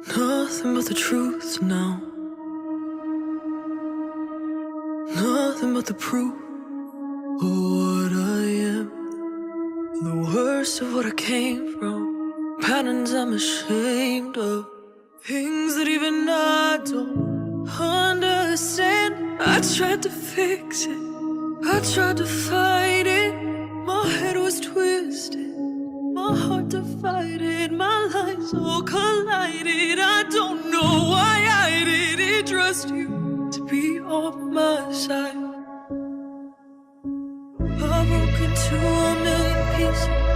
Nothing but the truth now. Nothing but the proof of what I am. The worst of what I came from. Patterns I'm ashamed of. Things that even I don't understand. I tried to fix it, I tried to fight it. My head was twisted, my heart divided. My lives all collided. I don't know why I didn't trust you to be on my side. I broke into a million pieces.